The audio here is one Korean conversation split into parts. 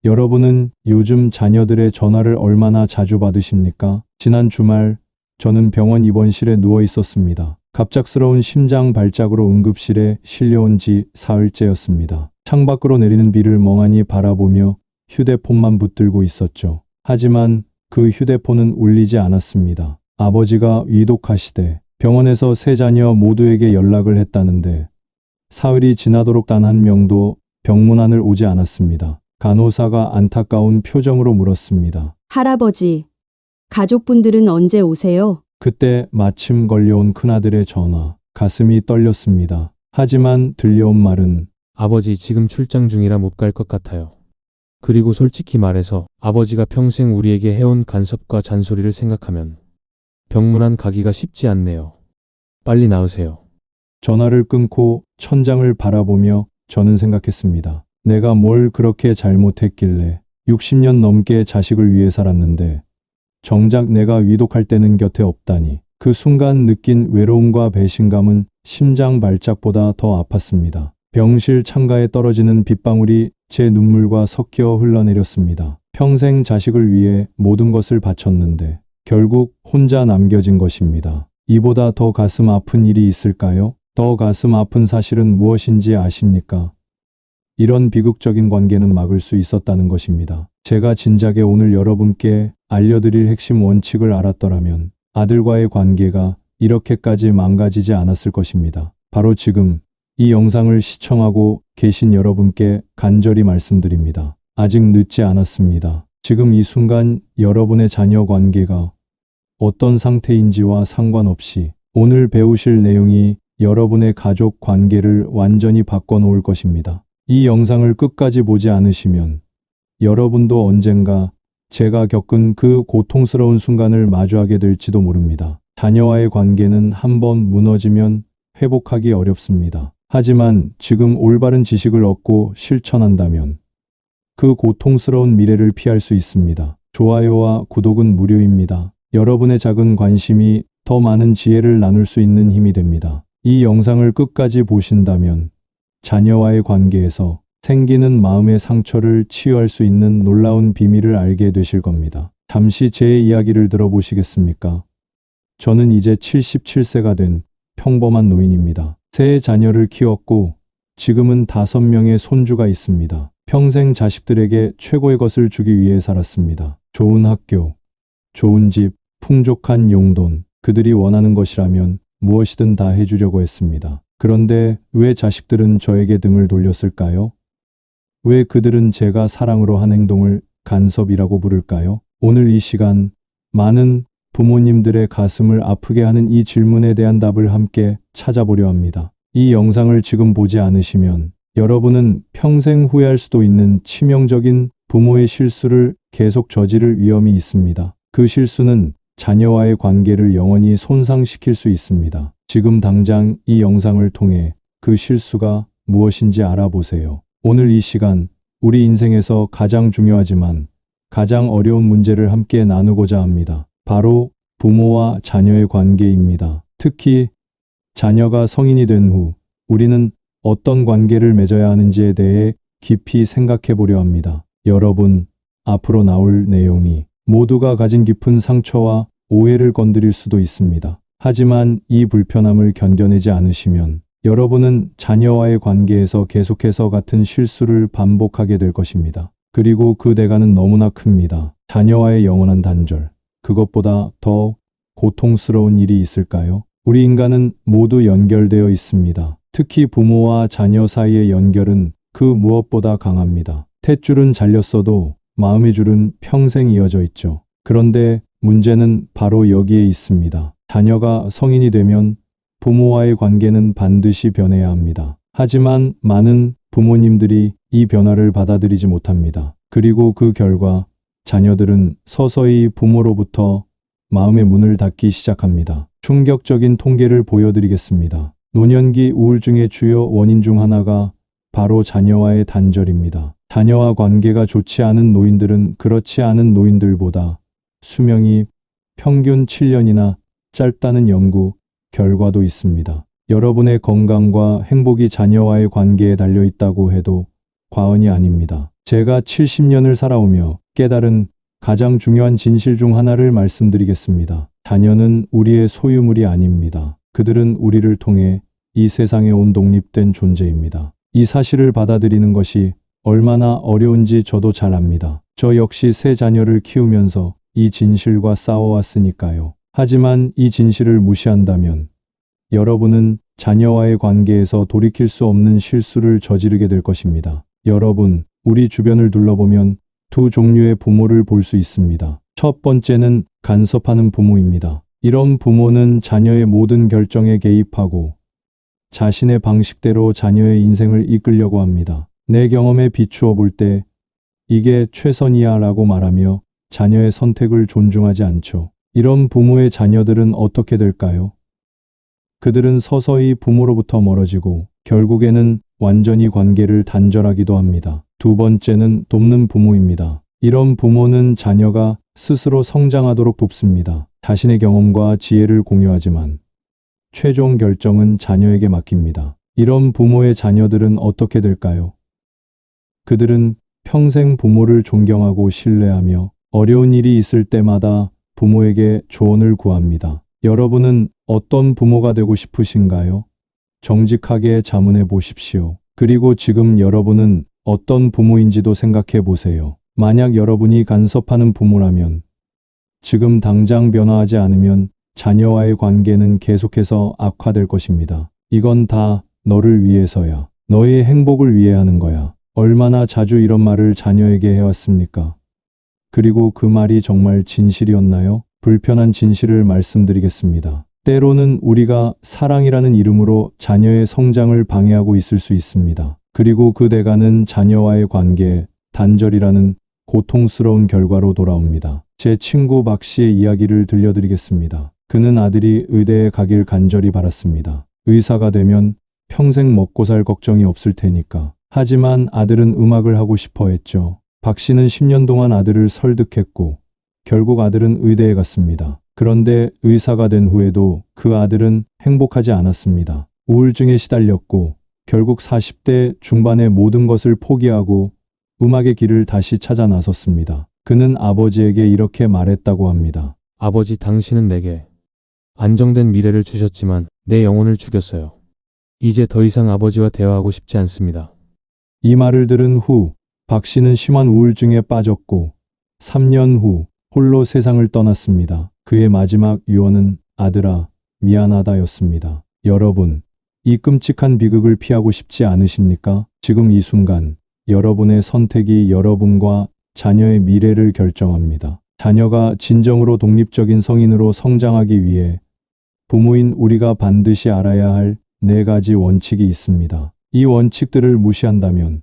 여러분은 요즘 자녀들의 전화를 얼마나 자주 받으십니까? 지난 주말 저는 병원 입원실에 누워 있었습니다. 갑작스러운 심장 발작으로 응급실에 실려온 지 사흘째였습니다. 창밖으로 내리는 비를 멍하니 바라보며 휴대폰만 붙들고 있었죠. 하지만 그 휴대폰은 울리지 않았습니다. 아버지가 위독하시대 병원에서 세 자녀 모두에게 연락을 했다는데 사흘이 지나도록 단 한 명도 병문안을 오지 않았습니다. 간호사가 안타까운 표정으로 물었습니다. 할아버지, 가족분들은 언제 오세요? 그때 마침 걸려온 큰아들의 전화. 가슴이 떨렸습니다. 하지만 들려온 말은 아버지 지금 출장 중이라 못 갈 것 같아요. 그리고 솔직히 말해서 아버지가 평생 우리에게 해온 간섭과 잔소리를 생각하면 병문안 가기가 쉽지 않네요. 빨리 나으세요. 전화를 끊고 천장을 바라보며 저는 생각했습니다. 내가 뭘 그렇게 잘못했길래 60년 넘게 자식을 위해 살았는데 정작 내가 위독할 때는 곁에 없다니. 그 순간 느낀 외로움과 배신감은 심장 발작보다 더 아팠습니다. 병실 창가에 떨어지는 빗방울이 제 눈물과 섞여 흘러내렸습니다. 평생 자식을 위해 모든 것을 바쳤는데 결국 혼자 남겨진 것입니다. 이보다 더 가슴 아픈 일이 있을까요? 더 가슴 아픈 사실은 무엇인지 아십니까? 이런 비극적인 관계는 막을 수 있었다는 것입니다. 제가 진작에 오늘 여러분께 알려드릴 핵심 원칙을 알았더라면 아들과의 관계가 이렇게까지 망가지지 않았을 것입니다. 바로 지금 이 영상을 시청하고 계신 여러분께 간절히 말씀드립니다. 아직 늦지 않았습니다. 지금 이 순간 여러분의 자녀 관계가 어떤 상태인지와 상관없이 오늘 배우실 내용이 여러분의 가족 관계를 완전히 바꿔놓을 것입니다. 이 영상을 끝까지 보지 않으시면 여러분도 언젠가 제가 겪은 그 고통스러운 순간을 마주하게 될지도 모릅니다. 자녀와의 관계는 한번 무너지면 회복하기 어렵습니다. 하지만 지금 올바른 지식을 얻고 실천한다면 그 고통스러운 미래를 피할 수 있습니다. 좋아요와 구독은 무료입니다. 여러분의 작은 관심이 더 많은 지혜를 나눌 수 있는 힘이 됩니다. 이 영상을 끝까지 보신다면 자녀와의 관계에서 생기는 마음의 상처를 치유할 수 있는 놀라운 비밀을 알게 되실 겁니다. 잠시 제 이야기를 들어보시겠습니까? 저는 이제 77세가 된 평범한 노인입니다. 세 자녀를 키웠고 지금은 5명의 손주가 있습니다. 평생 자식들에게 최고의 것을 주기 위해 살았습니다. 좋은 학교, 좋은 집, 풍족한 용돈, 그들이 원하는 것이라면 무엇이든 다 해주려고 했습니다. 그런데 왜 자식들은 저에게 등을 돌렸을까요? 왜 그들은 제가 사랑으로 한 행동을 간섭이라고 부를까요? 오늘 이 시간 많은 부모님들의 가슴을 아프게 하는 이 질문에 대한 답을 함께 찾아보려 합니다. 이 영상을 지금 보지 않으시면 여러분은 평생 후회할 수도 있는 치명적인 부모의 실수를 계속 저지를 위험이 있습니다. 그 실수는 자녀와의 관계를 영원히 손상시킬 수 있습니다. 지금 당장 이 영상을 통해 그 실수가 무엇인지 알아보세요. 오늘 이 시간 우리 인생에서 가장 중요하지만 가장 어려운 문제를 함께 나누고자 합니다. 바로 부모와 자녀의 관계입니다. 특히 자녀가 성인이 된 후 우리는 어떤 관계를 맺어야 하는지에 대해 깊이 생각해 보려 합니다. 여러분, 앞으로 나올 내용이 모두가 가진 깊은 상처와 오해를 건드릴 수도 있습니다. 하지만 이 불편함을 견뎌내지 않으시면 여러분은 자녀와의 관계에서 계속해서 같은 실수를 반복하게 될 것입니다. 그리고 그 대가는 너무나 큽니다. 자녀와의 영원한 단절. 그것보다 더 고통스러운 일이 있을까요? 우리 인간은 모두 연결되어 있습니다. 특히 부모와 자녀 사이의 연결은 그 무엇보다 강합니다. 탯줄은 잘렸어도 마음의 줄은 평생 이어져 있죠. 그런데 문제는 바로 여기에 있습니다. 자녀가 성인이 되면 부모와의 관계는 반드시 변해야 합니다. 하지만 많은 부모님들이 이 변화를 받아들이지 못합니다. 그리고 그 결과 자녀들은 서서히 부모로부터 마음의 문을 닫기 시작합니다. 충격적인 통계를 보여드리겠습니다. 노년기 우울증의 주요 원인 중 하나가 바로 자녀와의 단절입니다. 자녀와 관계가 좋지 않은 노인들은 그렇지 않은 노인들보다 수명이 평균 7년이나 짧다는 연구 결과도 있습니다. 여러분의 건강과 행복이 자녀와의 관계에 달려 있다고 해도 과언이 아닙니다. 제가 70년을 살아오며 깨달은 가장 중요한 진실 중 하나를 말씀드리겠습니다. 자녀는 우리의 소유물이 아닙니다. 그들은 우리를 통해 이 세상에 온 독립된 존재입니다. 이 사실을 받아들이는 것이 얼마나 어려운지 저도 잘 압니다. 저 역시 세 자녀를 키우면서 이 진실과 싸워왔으니까요. 하지만 이 진실을 무시한다면 여러분은 자녀와의 관계에서 돌이킬 수 없는 실수를 저지르게 될 것입니다. 여러분, 우리 주변을 둘러보면 두 종류의 부모를 볼 수 있습니다. 첫 번째는 간섭하는 부모입니다. 이런 부모는 자녀의 모든 결정에 개입하고 자신의 방식대로 자녀의 인생을 이끌려고 합니다. 내 경험에 비추어 볼 때 이게 최선이야 라고 말하며 자녀의 선택을 존중하지 않죠. 이런 부모의 자녀들은 어떻게 될까요? 그들은 서서히 부모로부터 멀어지고 결국에는 완전히 관계를 단절하기도 합니다. 두 번째는 돕는 부모입니다. 이런 부모는 자녀가 스스로 성장하도록 돕습니다. 자신의 경험과 지혜를 공유하지만 최종 결정은 자녀에게 맡깁니다. 이런 부모의 자녀들은 어떻게 될까요? 그들은 평생 부모를 존경하고 신뢰하며 어려운 일이 있을 때마다 부모에게 조언을 구합니다. 여러분은 어떤 부모가 되고 싶으신가요? 정직하게 자문해 보십시오. 그리고 지금 여러분은 어떤 부모인지도 생각해 보세요. 만약 여러분이 간섭하는 부모라면 지금 당장 변화하지 않으면 자녀와의 관계는 계속해서 악화될 것입니다. 이건 다 너를 위해서야. 너의 행복을 위해 하는 거야. 얼마나 자주 이런 말을 자녀에게 해왔습니까? 그리고 그 말이 정말 진실이었나요? 불편한 진실을 말씀드리겠습니다. 때로는 우리가 사랑이라는 이름으로 자녀의 성장을 방해하고 있을 수 있습니다. 그리고 그 대가는 자녀와의 관계, 단절이라는 고통스러운 결과로 돌아옵니다. 제 친구 박 씨의 이야기를 들려드리겠습니다. 그는 아들이 의대에 가길 간절히 바랐습니다. 의사가 되면 평생 먹고 살 걱정이 없을 테니까. 하지만 아들은 음악을 하고 싶어 했죠. 박 씨는 10년 동안 아들을 설득했고 결국 아들은 의대에 갔습니다. 그런데 의사가 된 후에도 그 아들은 행복하지 않았습니다. 우울증에 시달렸고 결국 40대 중반에 모든 것을 포기하고 음악의 길을 다시 찾아 나섰습니다. 그는 아버지에게 이렇게 말했다고 합니다. 아버지, 당신은 내게 안정된 미래를 주셨지만 내 영혼을 죽였어요. 이제 더 이상 아버지와 대화하고 싶지 않습니다. 이 말을 들은 후 박 씨는 심한 우울증에 빠졌고 3년 후 홀로 세상을 떠났습니다. 그의 마지막 유언은 아들아, 미안하다였습니다. 여러분, 이 끔찍한 비극을 피하고 싶지 않으십니까? 지금 이 순간 여러분의 선택이 여러분과 자녀의 미래를 결정합니다. 자녀가 진정으로 독립적인 성인으로 성장하기 위해 부모인 우리가 반드시 알아야 할 4가지 원칙이 있습니다. 이 원칙들을 무시한다면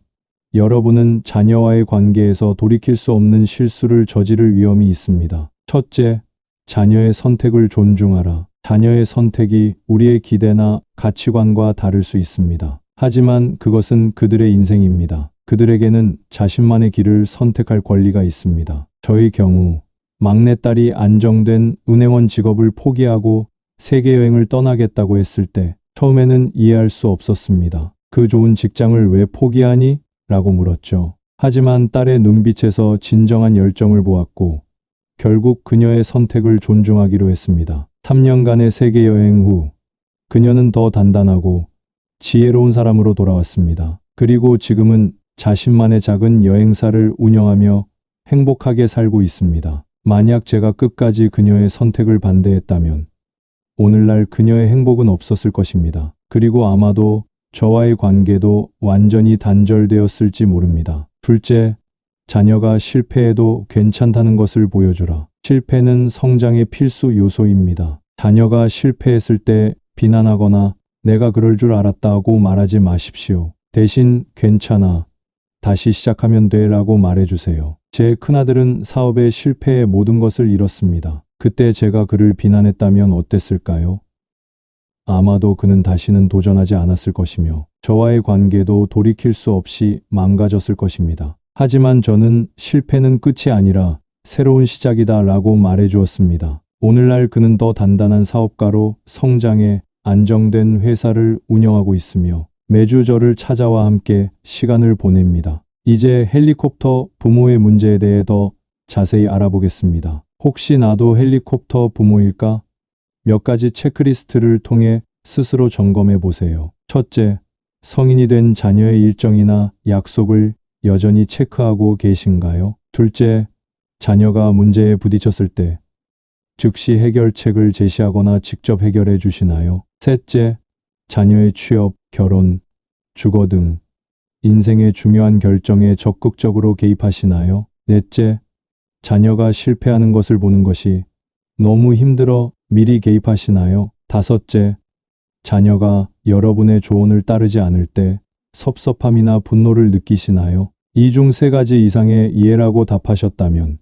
여러분은 자녀와의 관계에서 돌이킬 수 없는 실수를 저지를 위험이 있습니다. 첫째, 자녀의 선택을 존중하라. 자녀의 선택이 우리의 기대나 가치관과 다를 수 있습니다. 하지만 그것은 그들의 인생입니다. 그들에게는 자신만의 길을 선택할 권리가 있습니다. 저의 경우 막내딸이 안정된 은행원 직업을 포기하고 세계여행을 떠나겠다고 했을 때 처음에는 이해할 수 없었습니다. 그 좋은 직장을 왜 포기하니? 라고 물었죠. 하지만 딸의 눈빛에서 진정한 열정을 보았고 결국 그녀의 선택을 존중하기로 했습니다. 3년간의 세계여행 후 그녀는 더 단단하고 지혜로운 사람으로 돌아왔습니다. 그리고 지금은 자신만의 작은 여행사를 운영하며 행복하게 살고 있습니다. 만약 제가 끝까지 그녀의 선택을 반대했다면 오늘날 그녀의 행복은 없었을 것입니다. 그리고 아마도 저와의 관계도 완전히 단절되었을지 모릅니다. 둘째, 자녀가 실패해도 괜찮다는 것을 보여주라. 실패는 성장의 필수 요소입니다. 자녀가 실패했을 때 비난하거나 내가 그럴 줄 알았다고 말하지 마십시오. 대신 괜찮아, 다시 시작하면 돼 라고 말해주세요. 제 큰아들은 사업에 실패해 모든 것을 잃었습니다. 그때 제가 그를 비난했다면 어땠을까요? 아마도 그는 다시는 도전하지 않았을 것이며 저와의 관계도 돌이킬 수 없이 망가졌을 것입니다. 하지만 저는 실패는 끝이 아니라 새로운 시작이다 라고 말해주었습니다. 오늘날 그는 더 단단한 사업가로 성장해 안정된 회사를 운영하고 있으며 매주 저를 찾아와 함께 시간을 보냅니다. 이제 헬리콥터 부모의 문제에 대해 더 자세히 알아보겠습니다. 혹시 나도 헬리콥터 부모일까? 몇 가지 체크리스트를 통해 스스로 점검해 보세요. 첫째, 성인이 된 자녀의 일정이나 약속을 여전히 체크하고 계신가요? 둘째, 자녀가 문제에 부딪혔을 때 즉시 해결책을 제시하거나 직접 해결해 주시나요? 셋째, 자녀의 취업, 결혼, 주거 등 인생의 중요한 결정에 적극적으로 개입하시나요? 넷째, 자녀가 실패하는 것을 보는 것이 너무 힘들어 미리 개입하시나요? 다섯째, 자녀가 여러분의 조언을 따르지 않을 때 섭섭함이나 분노를 느끼시나요? 이 중 세 가지 이상의 이해라고 답하셨다면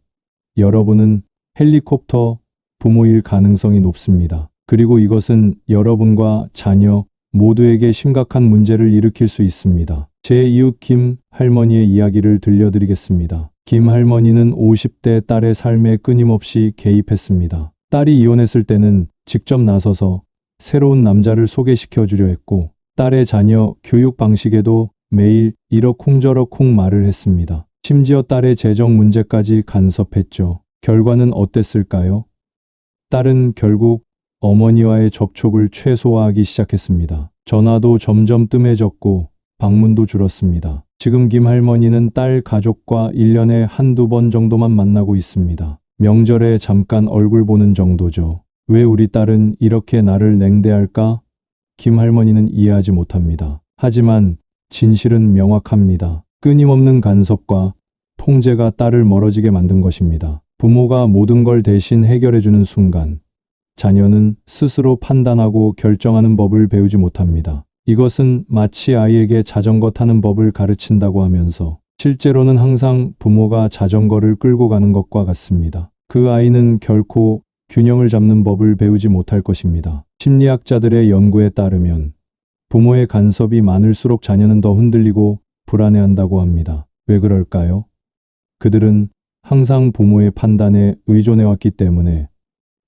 여러분은 헬리콥터 부모일 가능성이 높습니다. 그리고 이것은 여러분과 자녀 모두에게 심각한 문제를 일으킬 수 있습니다. 제 이웃 김 할머니의 이야기를 들려드리겠습니다. 김 할머니는 50대 딸의 삶에 끊임없이 개입했습니다. 딸이 이혼했을 때는 직접 나서서 새로운 남자를 소개시켜 주려 했고, 딸의 자녀 교육 방식에도 매일 이러쿵저러쿵 말을 했습니다. 심지어 딸의 재정 문제까지 간섭했죠. 결과는 어땠을까요? 딸은 결국 어머니와의 접촉을 최소화하기 시작했습니다. 전화도 점점 뜸해졌고 방문도 줄었습니다. 지금 김 할머니는 딸 가족과 1년에 한두 번 정도만 만나고 있습니다. 명절에 잠깐 얼굴 보는 정도죠. 왜 우리 딸은 이렇게 나를 냉대할까? 김 할머니는 이해하지 못합니다. 하지만 진실은 명확합니다. 끊임없는 간섭과 통제가 딸을 멀어지게 만든 것입니다. 부모가 모든 걸 대신 해결해주는 순간 자녀는 스스로 판단하고 결정하는 법을 배우지 못합니다. 이것은 마치 아이에게 자전거 타는 법을 가르친다고 하면서 실제로는 항상 부모가 자전거를 끌고 가는 것과 같습니다. 그 아이는 결코 균형을 잡는 법을 배우지 못할 것입니다. 심리학자들의 연구에 따르면 부모의 간섭이 많을수록 자녀는 더 흔들리고 불안해한다고 합니다. 왜 그럴까요? 그들은 항상 부모의 판단에 의존해왔기 때문에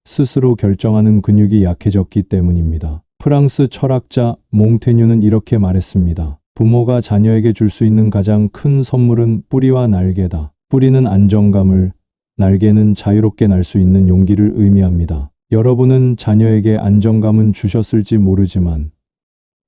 스스로 결정하는 근육이 약해졌기 때문입니다. 프랑스 철학자 몽테뉴는 이렇게 말했습니다. 부모가 자녀에게 줄 수 있는 가장 큰 선물은 뿌리와 날개다. 뿌리는 안정감을, 날개는 자유롭게 날 수 있는 용기를 의미합니다. 여러분은 자녀에게 안정감은 주셨을지 모르지만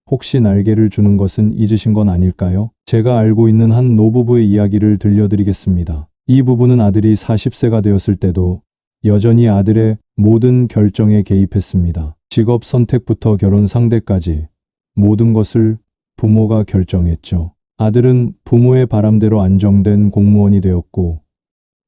혹시 날개를 주는 것은 잊으신 건 아닐까요? 제가 알고 있는 한 노부부의 이야기를 들려드리겠습니다. 이 부부는 아들이 40세가 되었을 때도 여전히 아들의 모든 결정에 개입했습니다. 직업 선택부터 결혼 상대까지 모든 것을 부모가 결정했죠. 아들은 부모의 바람대로 안정된 공무원이 되었고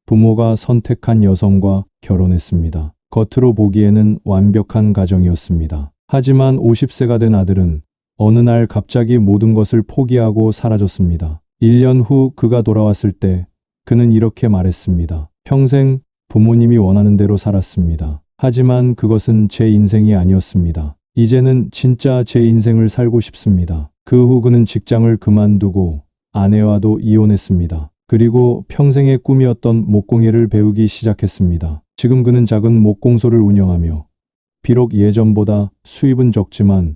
부모가 선택한 여성과 결혼했습니다. 겉으로 보기에는 완벽한 가정이었습니다. 하지만 50세가 된 아들은 어느 날 갑자기 모든 것을 포기하고 사라졌습니다. 1년 후 그가 돌아왔을 때 그는 이렇게 말했습니다. 평생 부모님이 원하는 대로 살았습니다. 하지만 그것은 제 인생이 아니었습니다. 이제는 진짜 제 인생을 살고 싶습니다. 그 후 그는 직장을 그만두고 아내와도 이혼했습니다. 그리고 평생의 꿈이었던 목공예를 배우기 시작했습니다. 지금 그는 작은 목공소를 운영하며 비록 예전보다 수입은 적지만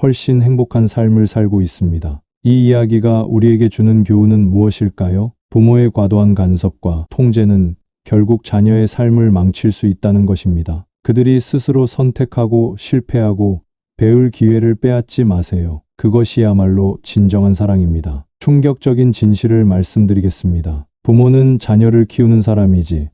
훨씬 행복한 삶을 살고 있습니다. 이 이야기가 우리에게 주는 교훈은 무엇일까요? 부모의 과도한 간섭과 통제는 결국 자녀의 삶을 망칠 수 있다는 것입니다. 그들이 스스로 선택하고 실패하고 배울 기회를 빼앗지 마세요. 그것이야말로 진정한 사랑입니다. 충격적인 진실을 말씀드리겠습니다. 부모는 자녀를 키우는 사람이지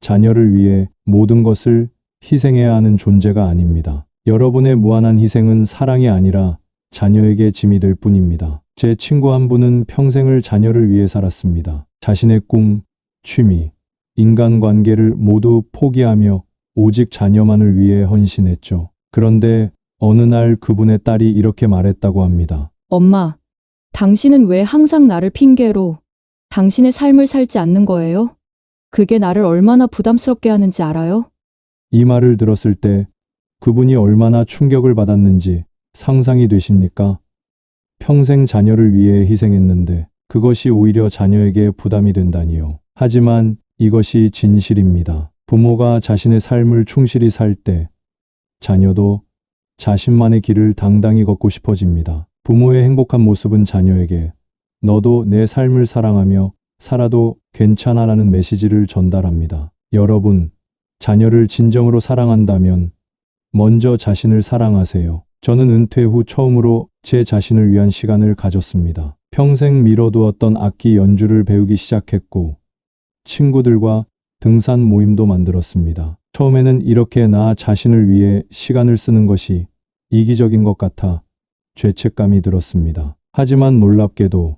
자녀를 위해 모든 것을 희생해야 하는 존재가 아닙니다. 여러분의 무한한 희생은 사랑이 아니라 자녀에게 짐이 될 뿐입니다. 제 친구 한 분은 평생을 자녀를 위해 살았습니다. 자신의 꿈, 취미, 인간관계를 모두 포기하며 오직 자녀만을 위해 헌신했죠. 그런데 어느 날 그분의 딸이 이렇게 말했다고 합니다. 엄마, 당신은 왜 항상 나를 핑계로 당신의 삶을 살지 않는 거예요? 그게 나를 얼마나 부담스럽게 하는지 알아요? 이 말을 들었을 때 그분이 얼마나 충격을 받았는지 상상이 되십니까? 평생 자녀를 위해 희생했는데 그것이 오히려 자녀에게 부담이 된다니요. 하지만 이것이 진실입니다. 부모가 자신의 삶을 충실히 살 때 자녀도 자신만의 길을 당당히 걷고 싶어집니다. 부모의 행복한 모습은 자녀에게 너도 내 삶을 사랑하며 살아도 괜찮아라는 메시지를 전달합니다. 여러분, 자녀를 진정으로 사랑한다면 먼저 자신을 사랑하세요. 저는 은퇴 후 처음으로 제 자신을 위한 시간을 가졌습니다. 평생 미뤄두었던 악기 연주를 배우기 시작했고 친구들과 등산 모임도 만들었습니다. 처음에는 이렇게 나 자신을 위해 시간을 쓰는 것이 이기적인 것 같아 죄책감이 들었습니다. 하지만 놀랍게도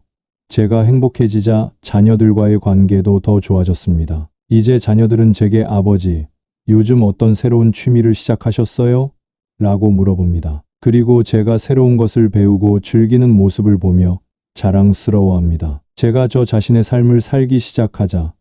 제가 행복해지자 자녀들과의 관계도 더 좋아졌습니다. 이제 자녀들은 제게 아버지, 요즘 어떤 새로운 취미를 시작하셨어요? 라고 물어봅니다. 그리고 제가 새로운 것을 배우고 즐기는 모습을 보며 자랑스러워합니다. 제가 저 자신의 삶을 살기 시작하자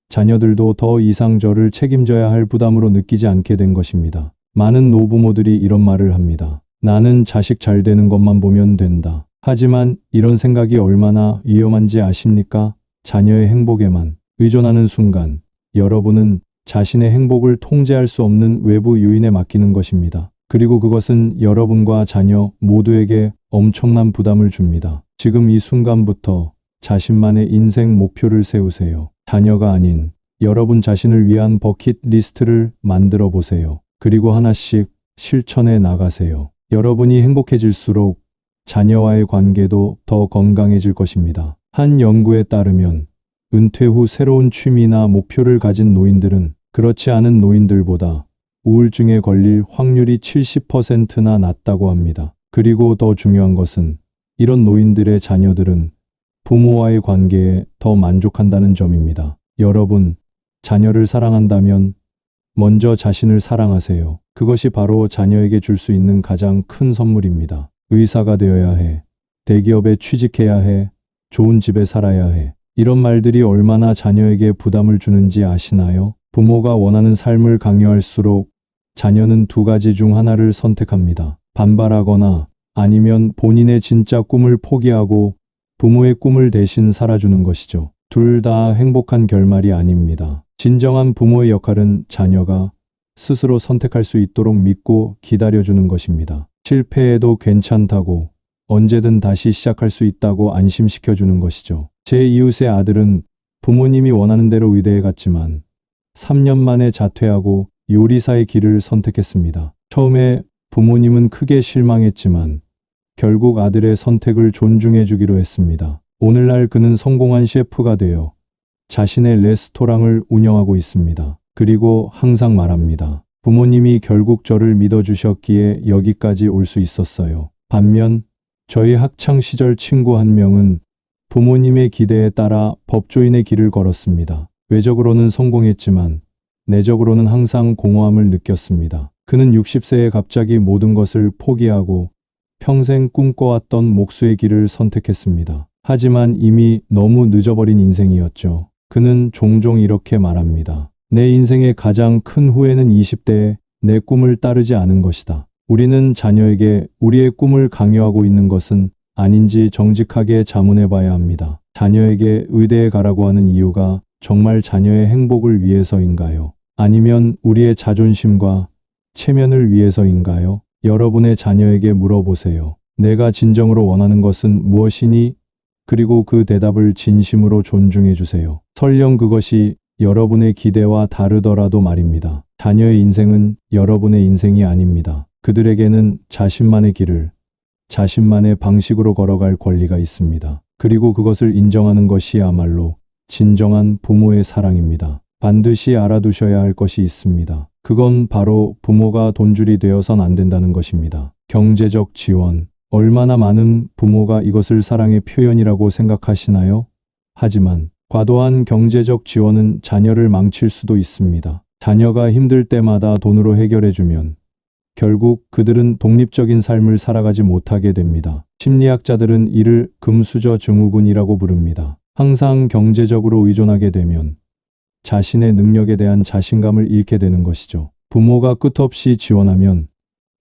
자녀들도 더 이상 저를 책임져야 할 부담으로 느끼지 않게 된 것입니다. 많은 노부모들이 이런 말을 합니다. 나는 자식 잘 되는 것만 보면 된다. 하지만 이런 생각이 얼마나 위험한지 아십니까? 자녀의 행복에만 의존하는 순간 여러분은 자신의 행복을 통제할 수 없는 외부 요인에 맡기는 것입니다. 그리고 그것은 여러분과 자녀 모두에게 엄청난 부담을 줍니다. 지금 이 순간부터 자신만의 인생 목표를 세우세요. 자녀가 아닌 여러분 자신을 위한 버킷리스트를 만들어 보세요. 그리고 하나씩 실천해 나가세요. 여러분이 행복해질수록 자녀와의 관계도 더 건강해질 것입니다. 한 연구에 따르면 은퇴 후 새로운 취미나 목표를 가진 노인들은 그렇지 않은 노인들보다 우울증에 걸릴 확률이 70%나 낮다고 합니다. 그리고 더 중요한 것은 이런 노인들의 자녀들은 부모와의 관계에 더 만족한다는 점입니다. 여러분, 자녀를 사랑한다면 먼저 자신을 사랑하세요. 그것이 바로 자녀에게 줄 수 있는 가장 큰 선물입니다. 의사가 되어야 해. 대기업에 취직해야 해. 좋은 집에 살아야 해. 이런 말들이 얼마나 자녀에게 부담을 주는지 아시나요? 부모가 원하는 삶을 강요할수록 자녀는 두 가지 중 하나를 선택합니다. 반발하거나 아니면 본인의 진짜 꿈을 포기하고 부모의 꿈을 대신 살아주는 것이죠. 둘 다 행복한 결말이 아닙니다. 진정한 부모의 역할은 자녀가 스스로 선택할 수 있도록 믿고 기다려주는 것입니다. 실패해도 괜찮다고, 언제든 다시 시작할 수 있다고 안심시켜주는 것이죠. 제 이웃의 아들은 부모님이 원하는 대로 의대에 갔지만 3년 만에 자퇴하고 요리사의 길을 선택했습니다. 처음에 부모님은 크게 실망했지만 결국 아들의 선택을 존중해 주기로 했습니다. 오늘날 그는 성공한 셰프가 되어 자신의 레스토랑을 운영하고 있습니다. 그리고 항상 말합니다. 부모님이 결국 저를 믿어주셨기에 여기까지 올 수 있었어요. 반면 저희 학창시절 친구 한 명은 부모님의 기대에 따라 법조인의 길을 걸었습니다. 외적으로는 성공했지만 내적으로는 항상 공허함을 느꼈습니다. 그는 60세에 갑자기 모든 것을 포기하고 평생 꿈꿔왔던 목수의 길을 선택했습니다. 하지만 이미 너무 늦어버린 인생이었죠. 그는 종종 이렇게 말합니다. 내 인생의 가장 큰 후회는 20대에 내 꿈을 따르지 않은 것이다. 우리는 자녀에게 우리의 꿈을 강요하고 있는 것은 아닌지 정직하게 자문해 봐야 합니다. 자녀에게 의대에 가라고 하는 이유가 정말 자녀의 행복을 위해서인가요? 아니면 우리의 자존심과 체면을 위해서인가요? 여러분의 자녀에게 물어보세요. 내가 진정으로 원하는 것은 무엇이니? 그리고 그 대답을 진심으로 존중해 주세요. 설령 그것이 여러분의 기대와 다르더라도 말입니다. 자녀의 인생은 여러분의 인생이 아닙니다. 그들에게는 자신만의 길을, 자신만의 방식으로 걸어갈 권리가 있습니다. 그리고 그것을 인정하는 것이야말로 진정한 부모의 사랑입니다. 반드시 알아두셔야 할 것이 있습니다. 그건 바로 부모가 돈줄이 되어선 안 된다는 것입니다. 경제적 지원. 얼마나 많은 부모가 이것을 사랑의 표현이라고 생각하시나요? 하지만 과도한 경제적 지원은 자녀를 망칠 수도 있습니다. 자녀가 힘들 때마다 돈으로 해결해주면 결국 그들은 독립적인 삶을 살아가지 못하게 됩니다. 심리학자들은 이를 금수저 증후군이라고 부릅니다. 항상 경제적으로 의존하게 되면 자신의 능력에 대한 자신감을 잃게 되는 것이죠. 부모가 끝없이 지원하면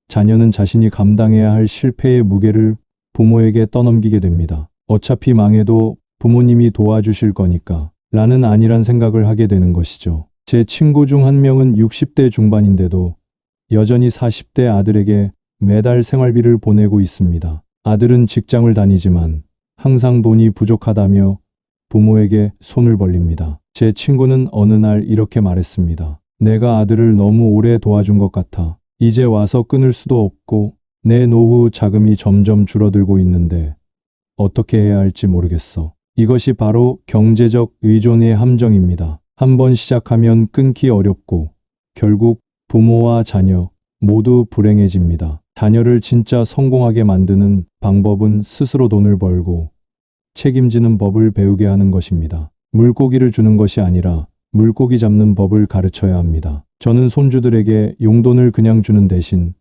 자녀는 자신이 감당해야 할 실패의 무게를 부모에게 떠넘기게 됩니다. 어차피 망해도 부모님이 도와주실 거니까 라는 안일한 생각을 하게 되는 것이죠. 제 친구 중 한 명은 60대 중반인데도 여전히 40대 아들에게 매달 생활비를 보내고 있습니다. 아들은 직장을 다니지만 항상 돈이 부족하다며 부모에게 손을 벌립니다. 제 친구는 어느 날 이렇게 말했습니다. 내가 아들을 너무 오래 도와준 것 같아. 이제 와서 끊을 수도 없고 내 노후 자금이 점점 줄어들고 있는데 어떻게 해야 할지 모르겠어. 이것이 바로 경제적 의존의 함정입니다. 한번 시작하면 끊기 어렵고 결국 부모와 자녀 모두 불행해집니다. 자녀를 진짜 성공하게 만드는 방법은 스스로 돈을 벌고 책임지는 법을 배우게 하는 것입니다. 물고기를 주는 것이 아니라 물고기 잡는 법을 가르쳐야 합니다. 저는 손주들에게 용돈을 그냥 주는 대신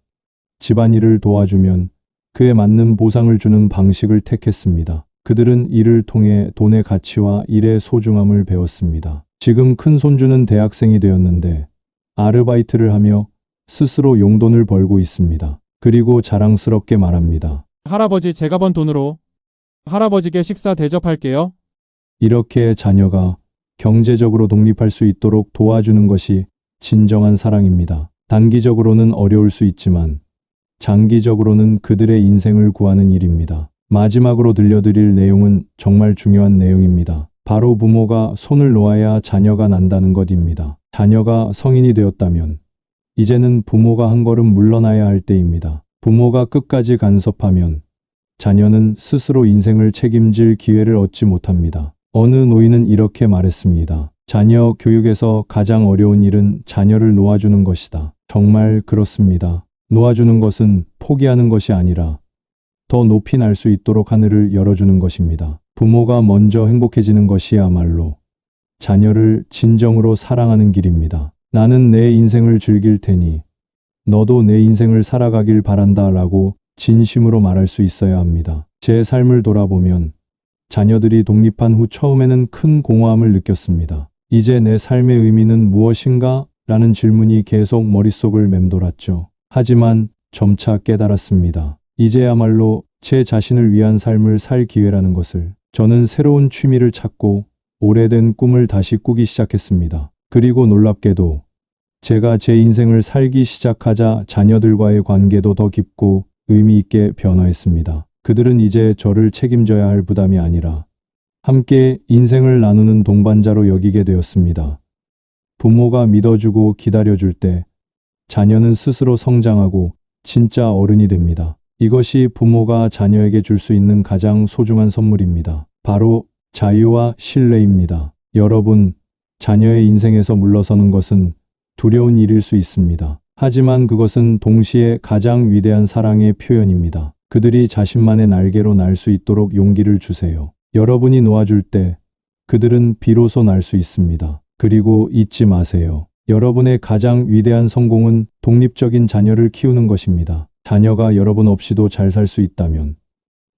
집안일을 도와주면 그에 맞는 보상을 주는 방식을 택했습니다. 그들은 이를 통해 돈의 가치와 일의 소중함을 배웠습니다. 지금 큰 손주는 대학생이 되었는데 아르바이트를 하며 스스로 용돈을 벌고 있습니다. 그리고 자랑스럽게 말합니다. 할아버지, 제가 번 돈으로 할아버지께 식사 대접할게요. 이렇게 자녀가 경제적으로 독립할 수 있도록 도와주는 것이 진정한 사랑입니다. 단기적으로는 어려울 수 있지만 장기적으로는 그들의 인생을 구하는 일입니다. 마지막으로 들려드릴 내용은 정말 중요한 내용입니다. 바로 부모가 손을 놓아야 자녀가 난다는 것입니다. 자녀가 성인이 되었다면 이제는 부모가 한 걸음 물러나야 할 때입니다. 부모가 끝까지 간섭하면 자녀는 스스로 인생을 책임질 기회를 얻지 못합니다. 어느 노인은 이렇게 말했습니다. 자녀 교육에서 가장 어려운 일은 자녀를 놓아주는 것이다. 정말 그렇습니다. 놓아주는 것은 포기하는 것이 아니라 더 높이 날 수 있도록 하늘을 열어주는 것입니다. 부모가 먼저 행복해지는 것이야말로 자녀를 진정으로 사랑하는 길입니다. 나는 내 인생을 즐길 테니 너도 내 인생을 살아가길 바란다 라고 진심으로 말할 수 있어야 합니다. 제 삶을 돌아보면 자녀들이 독립한 후 처음에는 큰 공허함을 느꼈습니다. 이제 내 삶의 의미는 무엇인가? 라는 질문이 계속 머릿속을 맴돌았죠. 하지만 점차 깨달았습니다. 이제야말로 제 자신을 위한 삶을 살 기회라는 것을. 저는 새로운 취미를 찾고 오래된 꿈을 다시 꾸기 시작했습니다. 그리고 놀랍게도 제가 제 인생을 살기 시작하자 자녀들과의 관계도 더 깊고 의미 있게 변화했습니다. 그들은 이제 저를 책임져야 할 부담이 아니라 함께 인생을 나누는 동반자로 여기게 되었습니다. 부모가 믿어주고 기다려줄 때 자녀는 스스로 성장하고 진짜 어른이 됩니다. 이것이 부모가 자녀에게 줄 수 있는 가장 소중한 선물입니다. 바로 자유와 신뢰입니다. 여러분, 자녀의 인생에서 물러서는 것은 두려운 일일 수 있습니다. 하지만 그것은 동시에 가장 위대한 사랑의 표현입니다. 그들이 자신만의 날개로 날 수 있도록 용기를 주세요. 여러분이 놓아줄 때 그들은 비로소 날 수 있습니다. 그리고 잊지 마세요. 여러분의 가장 위대한 성공은 독립적인 자녀를 키우는 것입니다. 자녀가 여러분 없이도 잘 살 수 있다면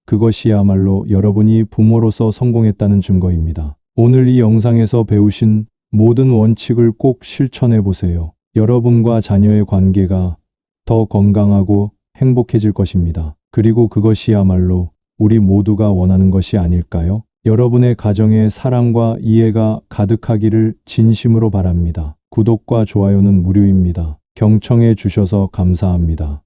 그것이야말로 여러분이 부모로서 성공했다는 증거입니다. 오늘 이 영상에서 배우신 모든 원칙을 꼭 실천해 보세요. 여러분과 자녀의 관계가 더 건강하고 행복해질 것입니다. 그리고 그것이야말로 우리 모두가 원하는 것이 아닐까요? 여러분의 가정에 사랑과 이해가 가득하기를 진심으로 바랍니다. 구독과 좋아요는 무료입니다. 경청해 주셔서 감사합니다.